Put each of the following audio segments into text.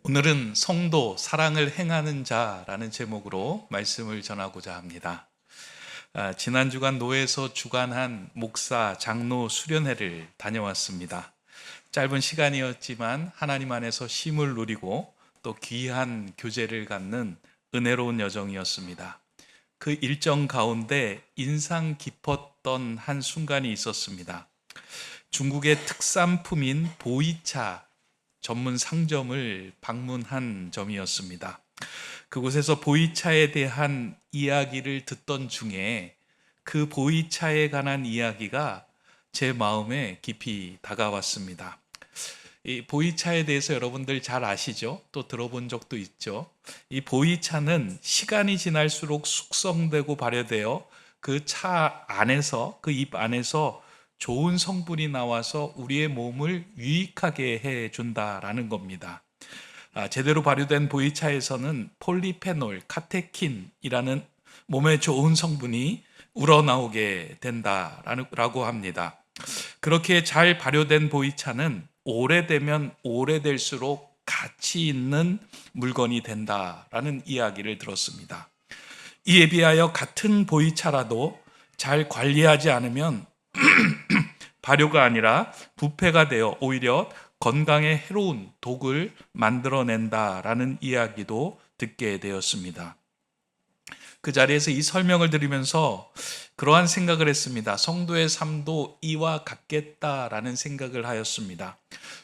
오늘은 성도 사랑을 행하는 자라는 제목으로 말씀을 전하고자 합니다. 지난 주간 노회에서 주관한 목사 장로 수련회를 다녀왔습니다. 짧은 시간이었지만 하나님 안에서 쉼을 누리고 또 귀한 교제를 갖는 은혜로운 여정이었습니다. 그 일정 가운데 인상 깊었던 한 순간이 있었습니다. 중국의 특산품인 보이차 전문 상점을 방문한 점이었습니다. 그곳에서 보이차에 대한 이야기를 듣던 중에 그 보이차에 관한 이야기가 제 마음에 깊이 다가왔습니다. 이 보이차에 대해서 여러분들 잘 아시죠? 또 들어본 적도 있죠? 이 보이차는 시간이 지날수록 숙성되고 발효되어 그 차 안에서, 그 잎 안에서 좋은 성분이 나와서 우리의 몸을 유익하게 해준다라는 겁니다. 제대로 발효된 보이차에서는 폴리페놀, 카테킨이라는 몸에 좋은 성분이 우러나오게 된다라고 합니다. 그렇게 잘 발효된 보이차는 오래되면 오래될수록 가치 있는 물건이 된다라는 이야기를 들었습니다. 이에 비하여 같은 보이차라도 잘 관리하지 않으면 발효가 아니라 부패가 되어 오히려 건강에 해로운 독을 만들어낸다라는 이야기도 듣게 되었습니다. 그 자리에서 이 설명을 들으면서 그러한 생각을 했습니다. 성도의 삶도 이와 같겠다라는 생각을 하였습니다.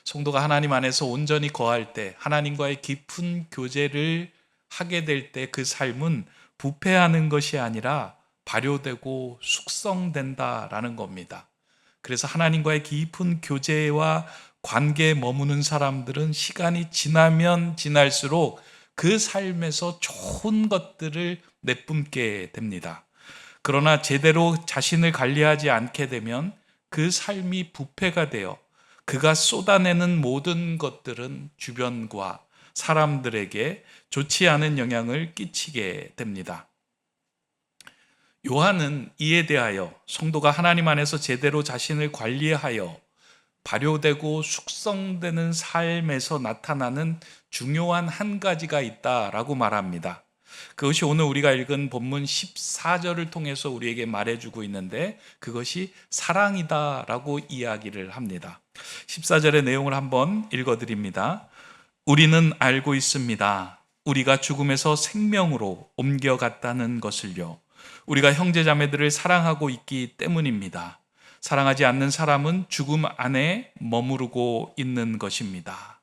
성도가 하나님 안에서 온전히 거할 때, 하나님과의 깊은 교제를 하게 될 때 그 삶은 부패하는 것이 아니라 발효되고 숙성된다라는 겁니다. 그래서 하나님과의 깊은 교제와 관계에 머무는 사람들은 시간이 지나면 지날수록 그 삶에서 좋은 것들을 내뿜게 됩니다. 그러나 제대로 자신을 관리하지 않게 되면 그 삶이 부패가 되어 그가 쏟아내는 모든 것들은 주변과 사람들에게 좋지 않은 영향을 끼치게 됩니다. 요한은 이에 대하여 성도가 하나님 안에서 제대로 자신을 관리하여 발효되고 숙성되는 삶에서 나타나는 중요한 한 가지가 있다라고 말합니다. 그것이 오늘 우리가 읽은 본문 14절을 통해서 우리에게 말해주고 있는데 그것이 사랑이다라고 이야기를 합니다. 14절의 내용을 한번 읽어드립니다. 우리는 알고 있습니다. 우리가 죽음에서 생명으로 옮겨갔다는 것을요. 우리가 형제자매들을 사랑하고 있기 때문입니다. 사랑하지 않는 사람은 죽음 안에 머무르고 있는 것입니다.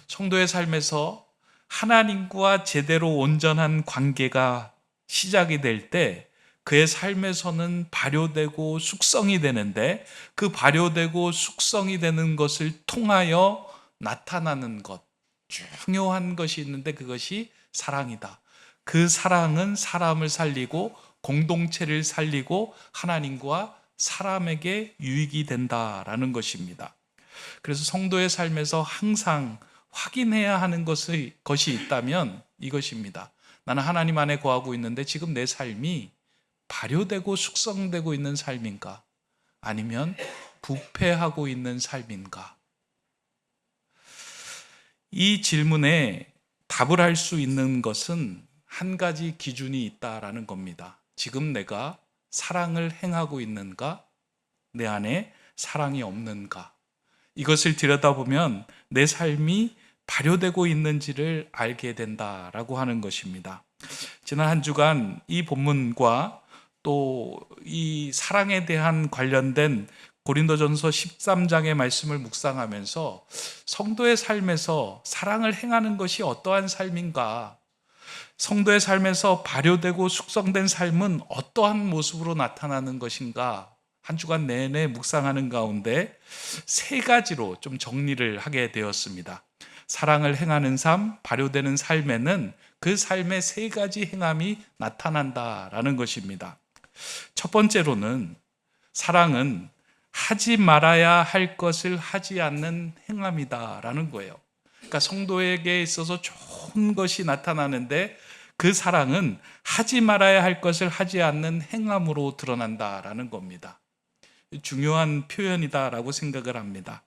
성도의 삶에서 하나님과 제대로 온전한 관계가 시작이 될 때 그의 삶에서는 발효되고 숙성이 되는데 그 발효되고 숙성이 되는 것을 통하여 나타나는 것, 중요한 것이 있는데 그것이 사랑이다. 그 사랑은 사람을 살리고 공동체를 살리고 하나님과 사람에게 유익이 된다라는 것입니다. 그래서 성도의 삶에서 항상 확인해야 하는 것이 있다면 이것입니다. 나는 하나님 안에 거하고 있는데 지금 내 삶이 발효되고 숙성되고 있는 삶인가? 아니면 부패하고 있는 삶인가? 이 질문에 답을 할 수 있는 것은 한 가지 기준이 있다라는 겁니다. 지금 내가 사랑을 행하고 있는가? 내 안에 사랑이 없는가? 이것을 들여다보면 내 삶이 발효되고 있는지를 알게 된다라고 하는 것입니다. 지난 한 주간 이 본문과 또 이 사랑에 대한 관련된 고린도전서 13장의 말씀을 묵상하면서 성도의 삶에서 사랑을 행하는 것이 어떠한 삶인가? 성도의 삶에서 발효되고 숙성된 삶은 어떠한 모습으로 나타나는 것인가? 한 주간 내내 묵상하는 가운데 세 가지로 좀 정리를 하게 되었습니다. 사랑을 행하는 삶, 발효되는 삶에는 그 삶의 세 가지 행함이 나타난다라는 것입니다. 첫 번째로는 사랑은 하지 말아야 할 것을 하지 않는 행함이다라는 거예요. 그러니까 성도에게 있어서 좋은 것이 나타나는데 그 사랑은 하지 말아야 할 것을 하지 않는 행함으로 드러난다라는 겁니다. 중요한 표현이다라고 생각을 합니다.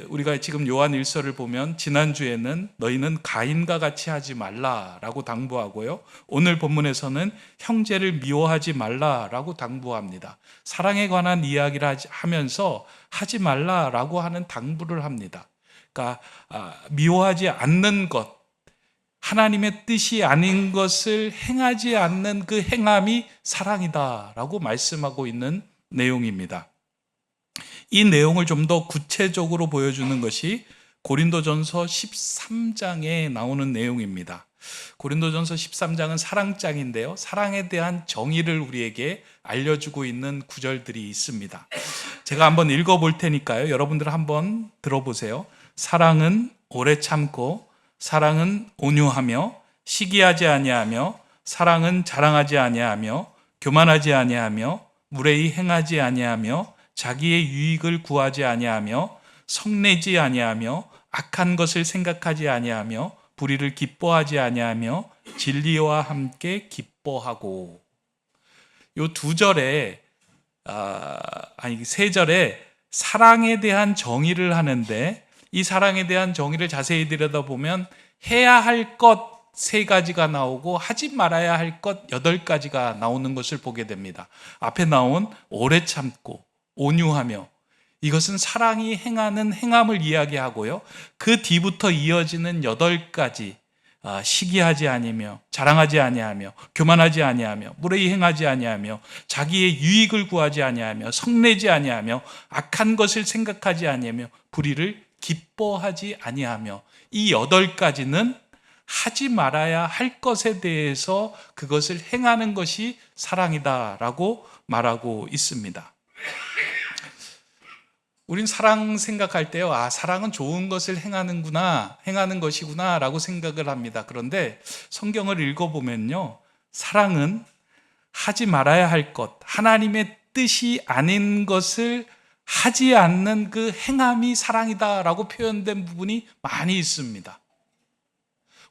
우리가 지금 요한 1서를 보면 지난주에는 너희는 가인과 같이 하지 말라라고 당부하고요. 오늘 본문에서는 형제를 미워하지 말라라고 당부합니다. 사랑에 관한 이야기를 하면서 하지 말라라고 하는 당부를 합니다. 그러니까 미워하지 않는 것, 하나님의 뜻이 아닌 것을 행하지 않는 그 행함이 사랑이다라고 말씀하고 있는 내용입니다. 이 내용을 좀 더 구체적으로 보여주는 것이 고린도전서 13장에 나오는 내용입니다. 고린도전서 13장은 사랑장인데요. 사랑에 대한 정의를 우리에게 알려주고 있는 구절들이 있습니다. 제가 한번 읽어볼 테니까요. 여러분들 한번 들어보세요. 사랑은 오래 참고, 사랑은 온유하며, 시기하지 아니하며, 사랑은 자랑하지 아니하며, 교만하지 아니하며, 무례히 행하지 아니하며, 자기의 유익을 구하지 아니하며, 성내지 아니하며, 악한 것을 생각하지 아니하며, 불의를 기뻐하지 아니하며, 진리와 함께 기뻐하고. 요 두 절에 세 절에 사랑에 대한 정의를 하는데, 이 사랑에 대한 정의를 자세히 들여다보면 해야 할 것 3가지가 나오고 하지 말아야 할 것 8가지가 나오는 것을 보게 됩니다. 앞에 나온 오래 참고, 온유하며, 이것은 사랑이 행하는 행함을 이야기하고요. 그 뒤부터 이어지는 8가지, 시기하지 아니하며, 자랑하지 아니하며, 교만하지 아니하며, 무례히 행하지 아니하며, 자기의 유익을 구하지 아니하며, 성내지 아니하며, 악한 것을 생각하지 아니하며, 불의를 기뻐하지 아니하며, 이 8가지는 하지 말아야 할 것에 대해서 그것을 행하는 것이 사랑이다라고 말하고 있습니다. 우린 사랑 생각할 때요, 사랑은 좋은 것을 행하는 것이구나 라고 생각을 합니다. 그런데 성경을 읽어보면요, 사랑은 하지 말아야 할 것, 하나님의 뜻이 아닌 것을 하지 않는 그 행함이 사랑이다라고 표현된 부분이 많이 있습니다.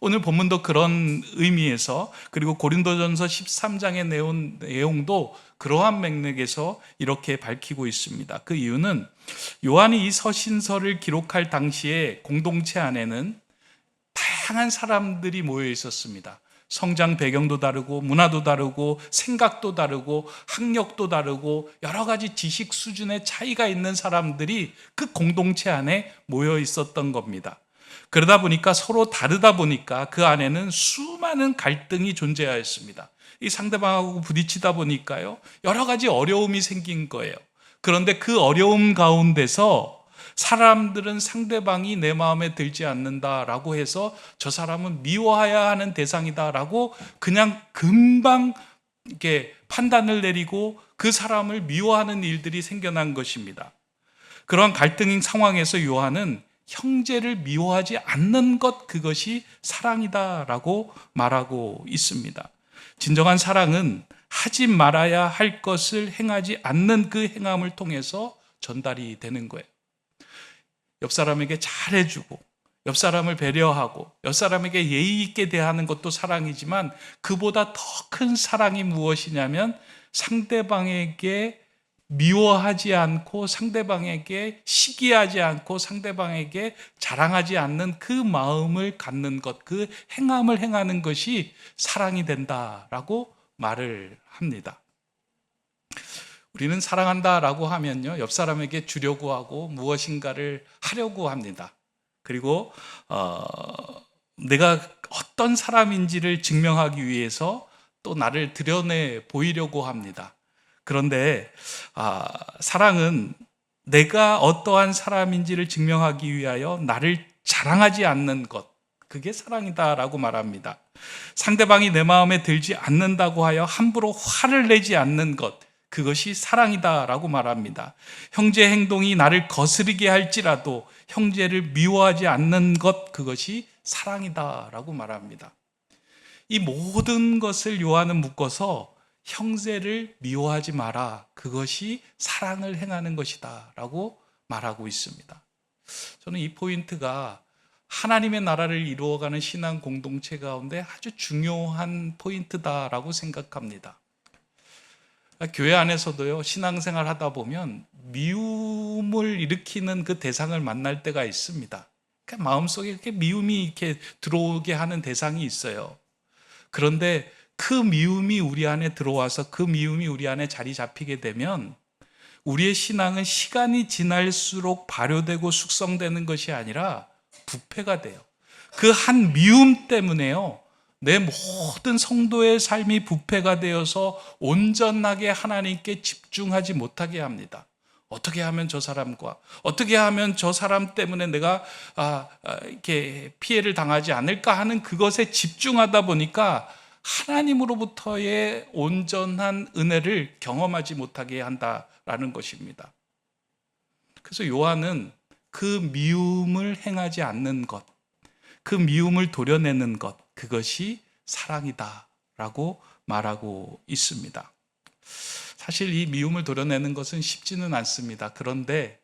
오늘 본문도 그런 의미에서, 그리고 고린도전서 13장의 내용도 그러한 맥락에서 이렇게 밝히고 있습니다. 그 이유는 요한이 이 서신서를 기록할 당시에 공동체 안에는 다양한 사람들이 모여 있었습니다. 성장 배경도 다르고, 문화도 다르고, 생각도 다르고, 학력도 다르고, 여러 가지 지식 수준의 차이가 있는 사람들이 그 공동체 안에 모여 있었던 겁니다. 그러다 보니까, 서로 다르다 보니까 그 안에는 수많은 갈등이 존재하였습니다. 이 상대방하고 부딪히다 보니까요, 여러 가지 어려움이 생긴 거예요. 그런데 그 어려움 가운데서 사람들은 상대방이 내 마음에 들지 않는다라고 해서 저 사람은 미워해야 하는 대상이다라고 그냥 금방 이렇게 판단을 내리고 그 사람을 미워하는 일들이 생겨난 것입니다. 그러한 갈등인 상황에서 요한은 형제를 미워하지 않는 것, 그것이 사랑이다라고 말하고 있습니다. 진정한 사랑은 하지 말아야 할 것을 행하지 않는 그 행함을 통해서 전달이 되는 거예요. 옆 사람에게 잘해주고, 옆 사람을 배려하고, 옆 사람에게 예의 있게 대하는 것도 사랑이지만, 그보다 더 큰 사랑이 무엇이냐면 상대방에게 미워하지 않고, 상대방에게 시기하지 않고, 상대방에게 자랑하지 않는 그 마음을 갖는 것, 그 행함을 행하는 것이 사랑이 된다라고 말을 합니다. 우리는 사랑한다라고 하면요, 옆 사람에게 주려고 하고 무엇인가를 하려고 합니다. 그리고 내가 어떤 사람인지를 증명하기 위해서 또 나를 드러내 보이려고 합니다. 그런데 사랑은 내가 어떠한 사람인지를 증명하기 위하여 나를 자랑하지 않는 것, 그게 사랑이다라고 말합니다. 상대방이 내 마음에 들지 않는다고 하여 함부로 화를 내지 않는 것, 그것이 사랑이다라고 말합니다. 형제 행동이 나를 거스르게 할지라도 형제를 미워하지 않는 것, 그것이 사랑이다라고 말합니다. 이 모든 것을 요한은 묶어서 형제를 미워하지 마라, 그것이 사랑을 행하는 것이다 라고 말하고 있습니다. 저는 이 포인트가 하나님의 나라를 이루어가는 신앙 공동체 가운데 아주 중요한 포인트다라고 생각합니다. 교회 안에서도요, 신앙생활 하다 보면 미움을 일으키는 그 대상을 만날 때가 있습니다. 그러니까 마음속에 이렇게 미움이 이렇게 들어오게 하는 대상이 있어요. 그런데 그 미움이 우리 안에 들어와서 그 미움이 우리 안에 자리 잡히게 되면 우리의 신앙은 시간이 지날수록 발효되고 숙성되는 것이 아니라 부패가 돼요. 그 한 미움 때문에요, 내 모든 성도의 삶이 부패가 되어서 온전하게 하나님께 집중하지 못하게 합니다. 어떻게 하면 저 사람과, 어떻게 하면 저 사람 때문에 내가 이렇게 피해를 당하지 않을까 하는 그것에 집중하다 보니까 하나님으로부터의 온전한 은혜를 경험하지 못하게 한다라는 것입니다. 그래서 요한은 그 미움을 행하지 않는 것, 그 미움을 도려내는 것, 그것이 사랑이다라고 말하고 있습니다. 사실 이 미움을 도려내는 것은 쉽지는 않습니다. 그런데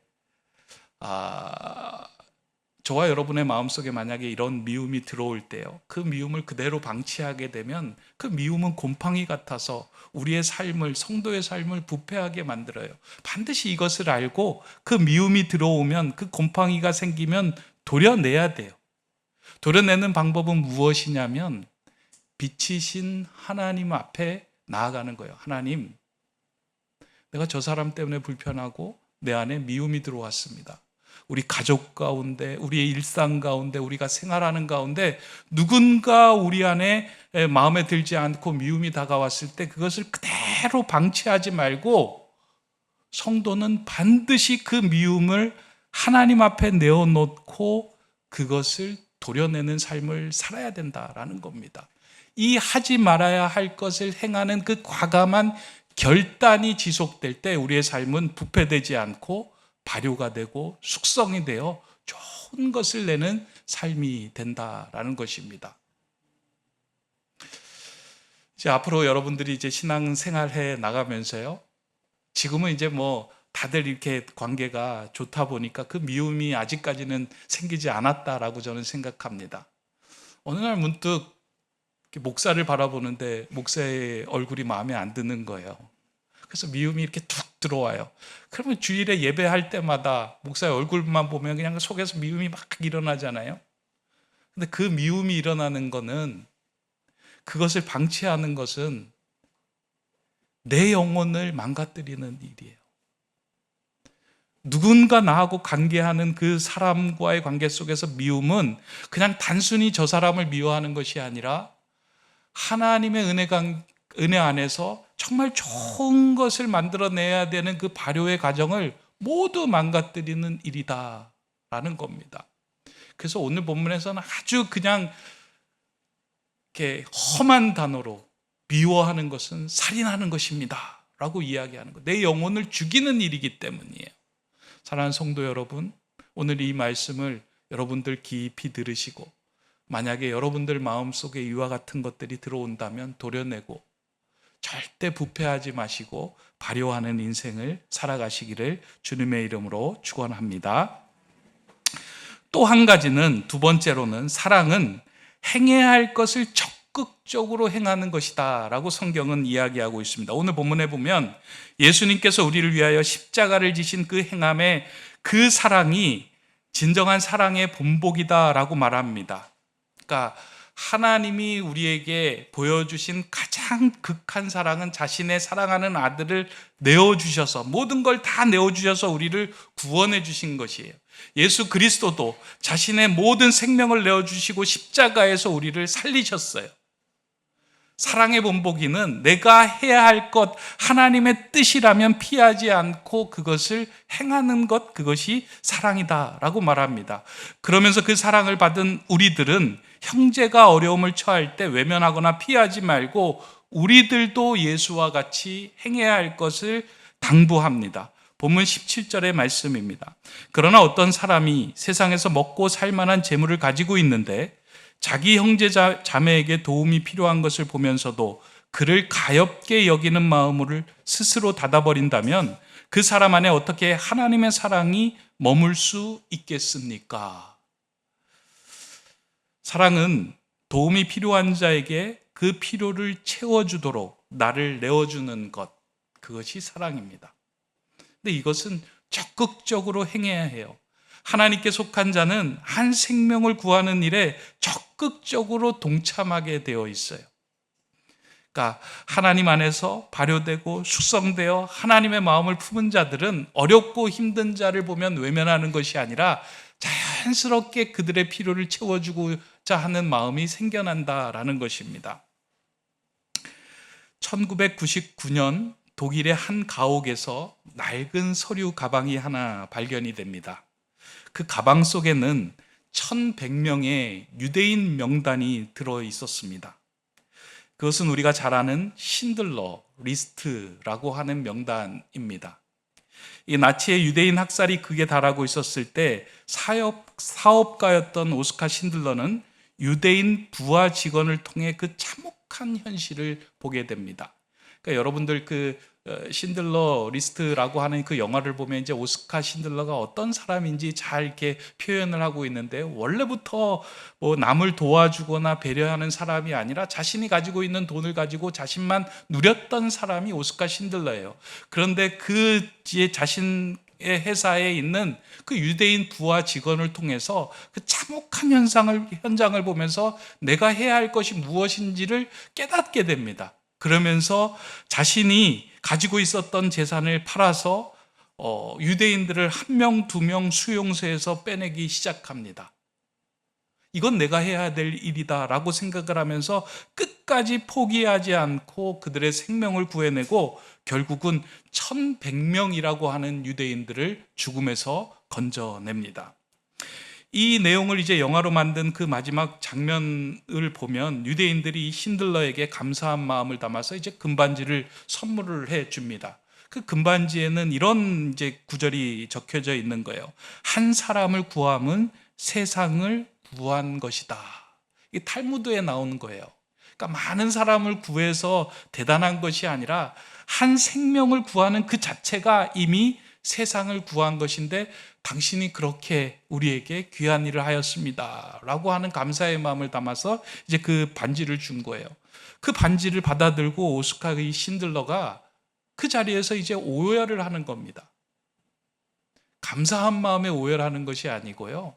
저와 여러분의 마음속에 만약에 이런 미움이 들어올 때요, 그 미움을 그대로 방치하게 되면 그 미움은 곰팡이 같아서 우리의 삶을, 성도의 삶을 부패하게 만들어요. 반드시 이것을 알고 그 미움이 들어오면, 그 곰팡이가 생기면 도려내야 돼요. 도려내는 방법은 무엇이냐면 빛이신 하나님 앞에 나아가는 거예요. 하나님, 내가 저 사람 때문에 불편하고 내 안에 미움이 들어왔습니다. 우리 가족 가운데, 우리의 일상 가운데, 우리가 생활하는 가운데 누군가 우리 안에 마음에 들지 않고 미움이 다가왔을 때 그것을 그대로 방치하지 말고 성도는 반드시 그 미움을 하나님 앞에 내어놓고 그것을 도려내는 삶을 살아야 된다라는 겁니다. 이 하지 말아야 할 것을 행하는 그 과감한 결단이 지속될 때 우리의 삶은 부패되지 않고 발효가 되고 숙성이 되어 좋은 것을 내는 삶이 된다라는 것입니다. 이제 앞으로 여러분들이 이제 신앙생활해 나가면서요, 지금은 이제 다들 이렇게 관계가 좋다 보니까 그 미움이 아직까지는 생기지 않았다라고 저는 생각합니다. 어느 날 문득 목사를 바라보는데 목사의 얼굴이 마음에 안 드는 거예요. 그래서 미움이 이렇게 툭 들어와요. 그러면 주일에 예배할 때마다 목사의 얼굴만 보면 그냥 속에서 미움이 막 일어나잖아요. 근데 그 미움이 일어나는 거는, 그것을 방치하는 것은 내 영혼을 망가뜨리는 일이에요. 누군가 나하고 관계하는 그 사람과의 관계 속에서 미움은 그냥 단순히 저 사람을 미워하는 것이 아니라 하나님의 은혜 안에서 정말 좋은 것을 만들어내야 되는 그 발효의 과정을 모두 망가뜨리는 일이다라는 겁니다. 그래서 오늘 본문에서는 아주 그냥 이렇게 험한 단어로 미워하는 것은 살인하는 것입니다 라고 이야기하는 것, 내 영혼을 죽이는 일이기 때문이에요. 사랑하는 성도 여러분, 오늘 이 말씀을 여러분들 깊이 들으시고 만약에 여러분들 마음속에 이와 같은 것들이 들어온다면 도려내고 절대 부패하지 마시고 발효하는 인생을 살아가시기를 주님의 이름으로 축원합니다. 또 한 가지는, 두 번째로는 사랑은 행해야 할 것을 적극적으로 행하는 것이다 라고 성경은 이야기하고 있습니다. 오늘 본문에 보면 예수님께서 우리를 위하여 십자가를 지신 그 행함에 그 사랑이 진정한 사랑의 본보기다 라고 말합니다. 그러니까 하나님이 우리에게 보여주신 가장 극한 사랑은 자신의 사랑하는 아들을 내어주셔서, 모든 걸 다 내어주셔서 우리를 구원해 주신 것이에요. 예수 그리스도도 자신의 모든 생명을 내어주시고 십자가에서 우리를 살리셨어요. 사랑의 본보기는 내가 해야 할 것, 하나님의 뜻이라면 피하지 않고 그것을 행하는 것, 그것이 사랑이다 라고 말합니다. 그러면서 그 사랑을 받은 우리들은 형제가 어려움을 처할 때 외면하거나 피하지 말고 우리들도 예수와 같이 행해야 할 것을 당부합니다. 본문 17절의 말씀입니다. 그러나 어떤 사람이 세상에서 먹고 살 만한 재물을 가지고 있는데 자기 형제 자매에게 도움이 필요한 것을 보면서도 그를 가엾게 여기는 마음을 스스로 닫아버린다면 그 사람 안에 어떻게 하나님의 사랑이 머물 수 있겠습니까? 사랑은 도움이 필요한 자에게 그 필요를 채워주도록 나를 내어주는 것, 그것이 사랑입니다. 근데 이것은 적극적으로 행해야 해요. 하나님께 속한 자는 한 생명을 구하는 일에 적극적으로 동참하게 되어 있어요. 그러니까 하나님 안에서 발효되고 숙성되어 하나님의 마음을 품은 자들은 어렵고 힘든 자를 보면 외면하는 것이 아니라 자연스럽게 그들의 필요를 채워주고자 하는 마음이 생겨난다라는 것입니다. 1999년 독일의 한 가옥에서 낡은 서류 가방이 하나 발견이 됩니다. 그 가방 속에는 1100명의 유대인 명단이 들어 있었습니다. 그것은 우리가 잘 아는 신들러 리스트라고 하는 명단입니다. 이 나치의 유대인 학살이 극에 달하고 있었을 때 사업가였던 오스카 신들러는 유대인 부하 직원을 통해 그 참혹한 현실을 보게 됩니다. 그러니까 여러분들 그 신들러 리스트라고 하는 그 영화를 보면 이제 오스카 신들러가 어떤 사람인지 잘 이렇게 표현을 하고 있는데, 원래부터 뭐 남을 도와주거나 배려하는 사람이 아니라 자신이 가지고 있는 돈을 가지고 자신만 누렸던 사람이 오스카 신들러예요. 그런데 그 자신의 회사에 있는 그 유대인 부하 직원을 통해서 그 참혹한 현장을 보면서 내가 해야 할 것이 무엇인지를 깨닫게 됩니다. 그러면서 자신이 가지고 있었던 재산을 팔아서 유대인들을 1명, 2명 수용소에서 빼내기 시작합니다. 이건 내가 해야 될 일이다 라고 생각을 하면서 끝까지 포기하지 않고 그들의 생명을 구해내고 결국은 1100명이라고 하는 유대인들을 죽음에서 건져냅니다. 이 내용을 이제 영화로 만든 그 마지막 장면을 보면 유대인들이 신들러에게 감사한 마음을 담아서 이제 금반지를 선물을 해 줍니다. 그 금반지에는 이런 이제 구절이 적혀져 있는 거예요. 한 사람을 구함은 세상을 구한 것이다. 이 탈무드에 나오는 거예요. 그러니까 많은 사람을 구해서 대단한 것이 아니라 한 생명을 구하는 그 자체가 이미 세상을 구한 것인데 당신이 그렇게 우리에게 귀한 일을 하였습니다 라고 하는 감사의 마음을 담아서 이제 그 반지를 준 거예요. 그 반지를 받아들고 오스카의 신들러가 그 자리에서 이제 오열을 하는 겁니다. 감사한 마음에 오열하는 것이 아니고요,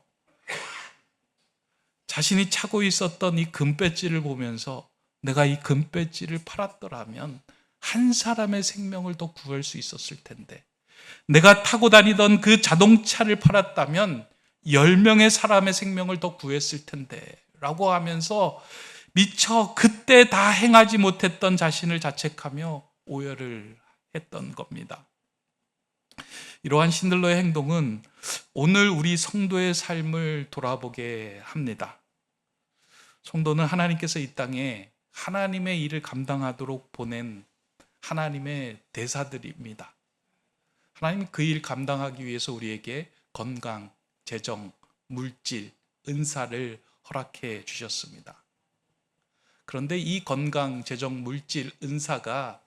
자신이 차고 있었던 이 금배지를 보면서 내가 이 금배지를 팔았더라면 한 사람의 생명을 더 구할 수 있었을 텐데, 내가 타고 다니던 그 자동차를 팔았다면 10명의 사람의 생명을 더 구했을 텐데 라고 하면서 미처 그때 다 행하지 못했던 자신을 자책하며 오열을 했던 겁니다. 이러한 신들러의 행동은 오늘 우리 성도의 삶을 돌아보게 합니다. 성도는 하나님께서 이 땅에 하나님의 일을 감당하도록 보낸 하나님의 대사들입니다. 하나님이 그 일 감당하기 위해서 우리에게 건강, 재정, 물질, 은사를 허락해 주셨습니다. 그런데 이 건강, 재정, 물질, 은사가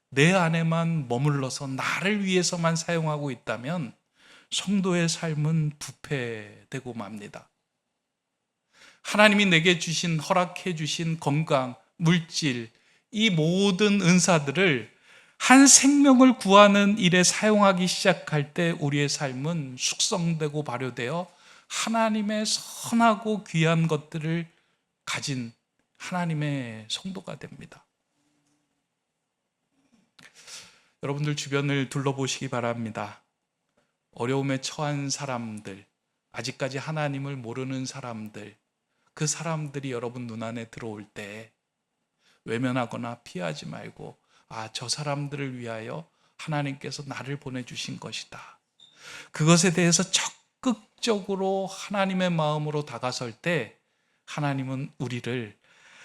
내 안에만 머물러서 나를 위해서만 사용하고 있다면 성도의 삶은 부패되고 맙니다. 하나님이 내게 주신, 허락해 주신 건강, 물질, 이 모든 은사들을 한 생명을 구하는 일에 사용하기 시작할 때 우리의 삶은 숙성되고 발효되어 하나님의 선하고 귀한 것들을 가진 하나님의 성도가 됩니다. 여러분들 주변을 둘러보시기 바랍니다. 어려움에 처한 사람들, 아직까지 하나님을 모르는 사람들, 그 사람들이 여러분 눈안에 들어올 때 외면하거나 피하지 말고, 저 사람들을 위하여 하나님께서 나를 보내주신 것이다, 그것에 대해서 적극적으로 하나님의 마음으로 다가설 때 하나님은 우리를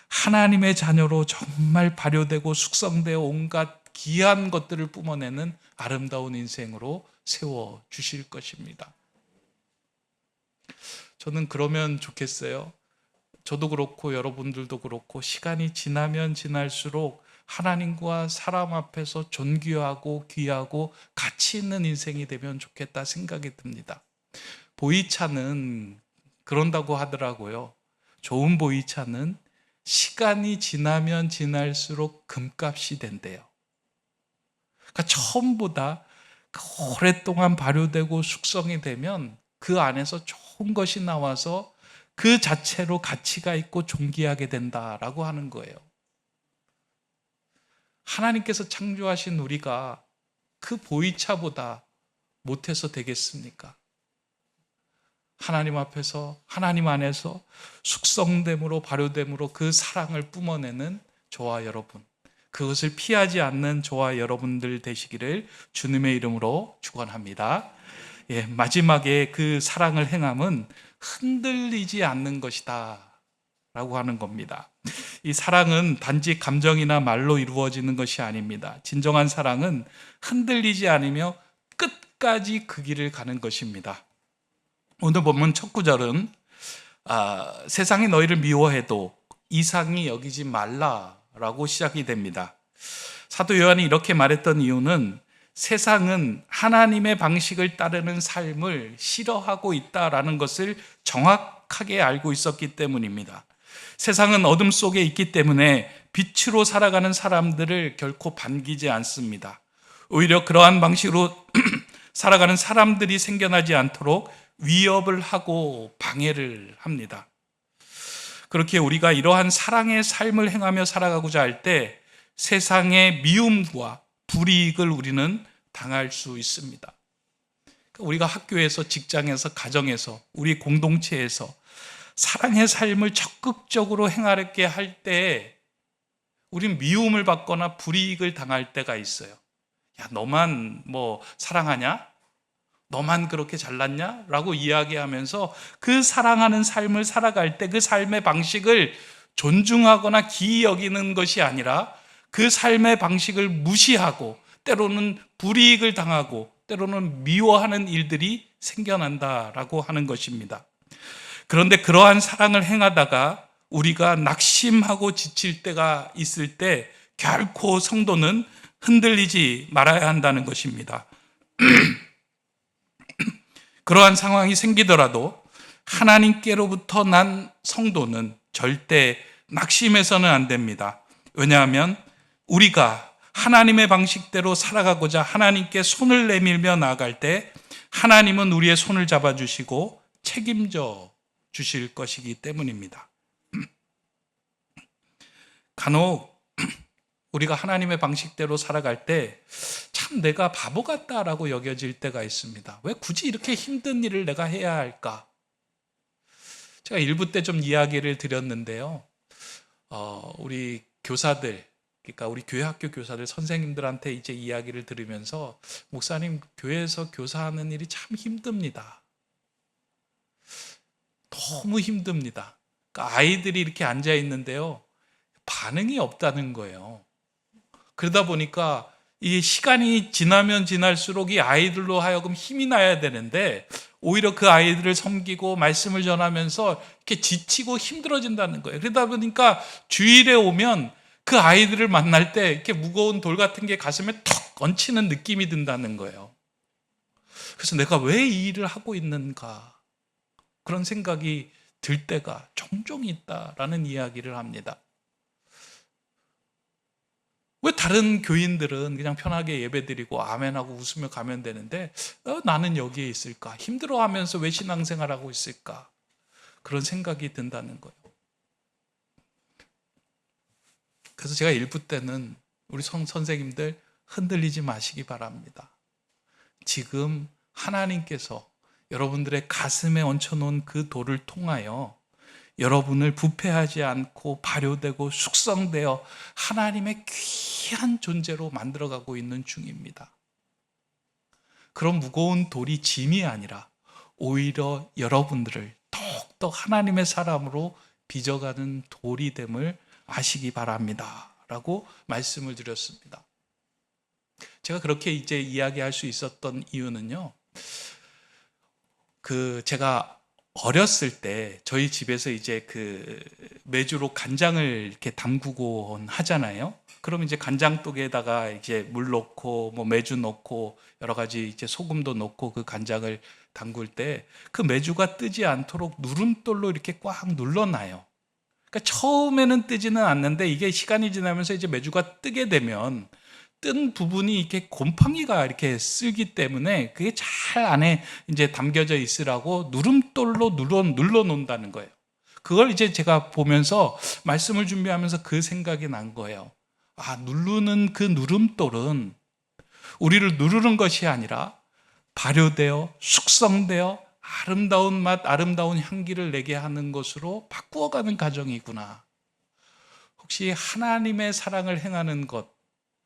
하나님의 자녀로 정말 발효되고 숙성되어 온갖 귀한 것들을 뿜어내는 아름다운 인생으로 세워주실 것입니다. 저는 그러면 좋겠어요. 저도 그렇고 여러분들도 그렇고 시간이 지나면 지날수록 하나님과 사람 앞에서 존귀하고 귀하고 가치 있는 인생이 되면 좋겠다 생각이 듭니다. 보이차는 그런다고 하더라고요. 좋은 보이차는 시간이 지나면 지날수록 금값이 된대요. 그러니까 처음보다 오랫동안 발효되고 숙성이 되면 그 안에서 좋은 것이 나와서 그 자체로 가치가 있고 존귀하게 된다라고 하는 거예요. 하나님께서 창조하신 우리가 그 보이차보다 못해서 되겠습니까? 하나님 앞에서, 하나님 안에서 숙성됨으로 발효됨으로 그 사랑을 뿜어내는 저와 여러분, 그것을 피하지 않는 저와 여러분들 되시기를 주님의 이름으로 축원합니다. 예, 마지막에 그 사랑을 행함은 흔들리지 않는 것이다 라고 하는 겁니다. 이 사랑은 단지 감정이나 말로 이루어지는 것이 아닙니다. 진정한 사랑은 흔들리지 않으며 끝까지 그 길을 가는 것입니다. 오늘 본문 첫 구절은 세상이 너희를 미워해도 이상히 여기지 말라라고 시작이 됩니다. 사도 요한이 이렇게 말했던 이유는 세상은 하나님의 방식을 따르는 삶을 싫어하고 있다라는 것을 정확하게 알고 있었기 때문입니다. 세상은 어둠 속에 있기 때문에 빛으로 살아가는 사람들을 결코 반기지 않습니다. 오히려 그러한 방식으로 살아가는 사람들이 생겨나지 않도록 위협을 하고 방해를 합니다. 그렇게 우리가 이러한 사랑의 삶을 행하며 살아가고자 할 때 세상의 미움과 불이익을 우리는 당할 수 있습니다. 우리가 학교에서, 직장에서, 가정에서, 우리 공동체에서 사랑의 삶을 적극적으로 행하게 할 때 우린 미움을 받거나 불이익을 당할 때가 있어요. 야, 너만 사랑하냐? 너만 그렇게 잘났냐? 라고 이야기하면서 그 사랑하는 삶을 살아갈 때 그 삶의 방식을 존중하거나 기이 여기는 것이 아니라 그 삶의 방식을 무시하고 때로는 불이익을 당하고 때로는 미워하는 일들이 생겨난다라고 하는 것입니다. 그런데 그러한 사랑을 행하다가 우리가 낙심하고 지칠 때가 있을 때 결코 성도는 흔들리지 말아야 한다는 것입니다. 그러한 상황이 생기더라도 하나님께로부터 난 성도는 절대 낙심해서는 안 됩니다. 왜냐하면 우리가 하나님의 방식대로 살아가고자 하나님께 손을 내밀며 나아갈 때 하나님은 우리의 손을 잡아주시고 책임져 주실 것이기 때문입니다. 간혹 우리가 하나님의 방식대로 살아갈 때 참 내가 바보 같다라고 여겨질 때가 있습니다. 왜 굳이 이렇게 힘든 일을 내가 해야 할까? 제가 일부 때 좀 이야기를 드렸는데요. 우리 교사들, 그러니까 우리 교회 학교 교사들, 선생님들한테 이제 이야기를 들으면서 목사님, 교회에서 교사하는 일이 참 힘듭니다. 너무 힘듭니다. 그러니까 아이들이 이렇게 앉아 있는데요. 반응이 없다는 거예요. 그러다 보니까 이 시간이 지나면 지날수록 이 아이들로 하여금 힘이 나야 되는데 오히려 그 아이들을 섬기고 말씀을 전하면서 이렇게 지치고 힘들어진다는 거예요. 그러다 보니까 주일에 오면 그 아이들을 만날 때 이렇게 무거운 돌 같은 게 가슴에 턱 얹히는 느낌이 든다는 거예요. 그래서 내가 왜 이 일을 하고 있는가? 그런 생각이 들 때가 종종 있다라는 이야기를 합니다. 왜 다른 교인들은 그냥 편하게 예배드리고 아멘하고 웃으며 가면 되는데 나는 여기에 있을까? 힘들어하면서 왜 신앙생활하고 있을까? 그런 생각이 든다는 거예요. 그래서 제가 일부 때는 우리 선생님들 흔들리지 마시기 바랍니다. 지금 하나님께서 여러분들의 가슴에 얹혀놓은 그 돌을 통하여 여러분을 부패하지 않고 발효되고 숙성되어 하나님의 귀한 존재로 만들어가고 있는 중입니다. 그런 무거운 돌이 짐이 아니라 오히려 여러분들을 더욱더 하나님의 사람으로 빚어가는 돌이 됨을 아시기 바랍니다. 라고 말씀을 드렸습니다. 제가 그렇게 이제 이야기할 수 있었던 이유는요. 제가 어렸을 때 저희 집에서 이제 메주로 간장을 이렇게 담그곤 하잖아요. 그럼 이제 간장독에다가 이제 물 넣고 메주 넣고 여러 가지 이제 소금도 넣고 그 간장을 담글 때 그 메주가 뜨지 않도록 누름돌로 이렇게 꽉 눌러놔요. 그러니까 처음에는 뜨지는 않는데 이게 시간이 지나면서 이제 메주가 뜨게 되면 뜬 부분이 이렇게 곰팡이가 이렇게 쓸기 때문에 그게 잘 안에 이제 담겨져 있으라고 누름돌로 눌러 놓는다는 거예요. 그걸 이제 제가 보면서 말씀을 준비하면서 그 생각이 난 거예요. 누르는 그 누름돌은 우리를 누르는 것이 아니라 발효되어 숙성되어 아름다운 맛, 아름다운 향기를 내게 하는 것으로 바꾸어가는 과정이구나. 혹시 하나님의 사랑을 행하는 것,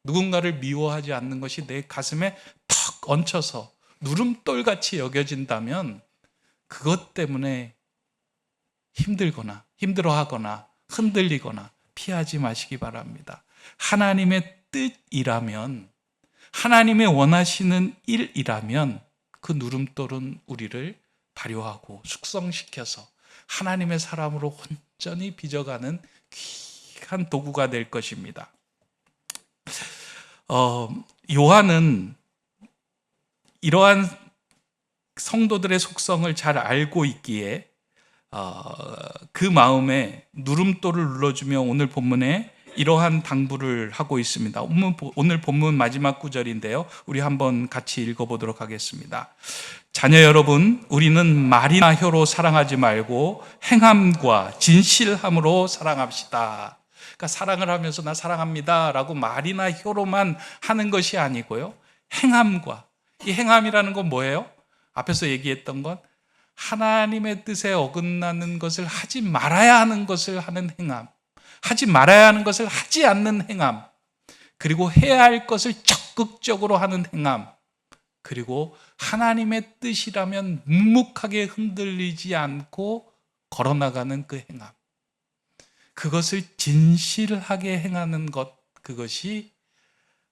누군가를 미워하지 않는 것이 내 가슴에 턱 얹혀서 누름돌같이 여겨진다면 그것 때문에 힘들거나 힘들어하거나 흔들리거나 피하지 마시기 바랍니다. 하나님의 뜻이라면, 하나님의 원하시는 일이라면 그 누름돌은 우리를 발효하고 숙성시켜서 하나님의 사람으로 온전히 빚어가는 귀한 도구가 될 것입니다. 요한은 이러한 성도들의 속성을 잘 알고 있기에 그 마음에 누름돌을 눌러주며 오늘 본문에 이러한 당부를 하고 있습니다. 오늘 본문 마지막 구절인데요, 우리 한번 같이 읽어보도록 하겠습니다. 자녀 여러분, 우리는 말이나 혀로 사랑하지 말고 행함과 진실함으로 사랑합시다. 그러니까 사랑을 하면서 나 사랑합니다 라고 말이나 혀로만 하는 것이 아니고요, 행함과, 이 행함이라는 건 뭐예요? 앞에서 얘기했던 건 하나님의 뜻에 어긋나는 것을 하지 말아야 하는 것을 하는 행함, 하지 말아야 하는 것을 하지 않는 행함, 그리고 해야 할 것을 적극적으로 하는 행함, 그리고 하나님의 뜻이라면 묵묵하게 흔들리지 않고 걸어나가는 그 행함, 그것을 진실하게 행하는 것, 그것이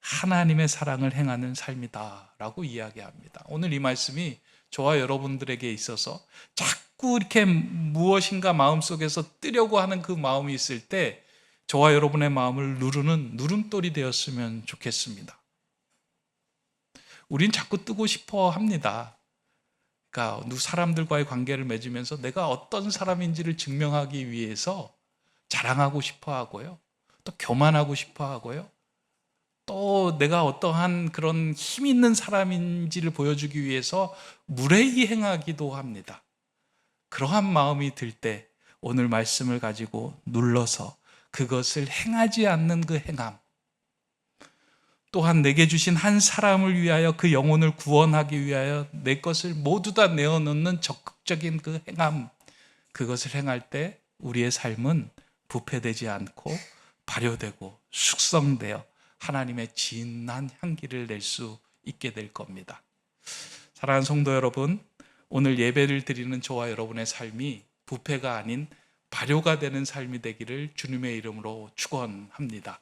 하나님의 사랑을 행하는 삶이다라고 이야기합니다. 오늘 이 말씀이 저와 여러분들에게 있어서 자꾸 이렇게 무엇인가 마음속에서 뜨려고 하는 그 마음이 있을 때 저와 여러분의 마음을 누르는 누름돌이 되었으면 좋겠습니다. 우린 자꾸 뜨고 싶어 합니다. 그러니까 사람들과의 관계를 맺으면서 내가 어떤 사람인지를 증명하기 위해서 자랑하고 싶어 하고요, 또 교만하고 싶어 하고요, 또 내가 어떠한 그런 힘 있는 사람인지를 보여주기 위해서 무례히 행하기도 합니다. 그러한 마음이 들 때 오늘 말씀을 가지고 눌러서 그것을 행하지 않는 그 행함, 또한 내게 주신 한 사람을 위하여 그 영혼을 구원하기 위하여 내 것을 모두 다 내어놓는 적극적인 그 행함, 그것을 행할 때 우리의 삶은 부패되지 않고 발효되고 숙성되어 하나님의 진한 향기를 낼 수 있게 될 겁니다. 사랑하는 성도 여러분, 오늘 예배를 드리는 저와 여러분의 삶이 부패가 아닌 발효가 되는 삶이 되기를 주님의 이름으로 축원합니다.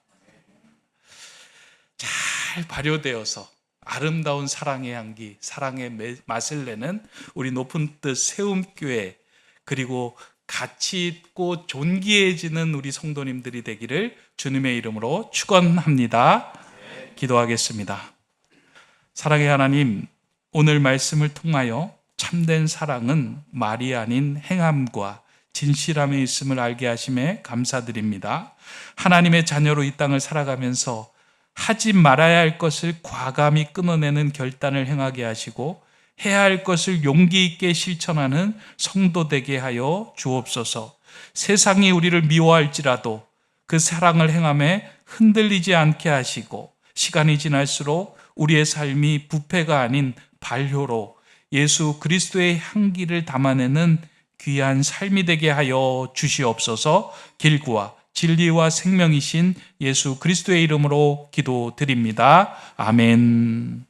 잘 발효되어서 아름다운 사랑의 향기, 사랑의 맛을 내는 우리 높은 뜻 세움교회, 그리고 가치 있고 존귀해지는 우리 성도님들이 되기를 주님의 이름으로 축원합니다. 기도하겠습니다. 사랑의 하나님, 오늘 말씀을 통하여 참된 사랑은 말이 아닌 행함과 진실함에 있음을 알게 하심에 감사드립니다. 하나님의 자녀로 이 땅을 살아가면서 하지 말아야 할 것을 과감히 끊어내는 결단을 행하게 하시고 해야 할 것을 용기 있게 실천하는 성도 되게 하여 주옵소서. 세상이 우리를 미워할지라도 그 사랑을 행함에 흔들리지 않게 하시고 시간이 지날수록 우리의 삶이 부패가 아닌 발효로 예수 그리스도의 향기를 담아내는 귀한 삶이 되게 하여 주시옵소서. 길구와 진리와 생명이신 예수 그리스도의 이름으로 기도드립니다. 아멘.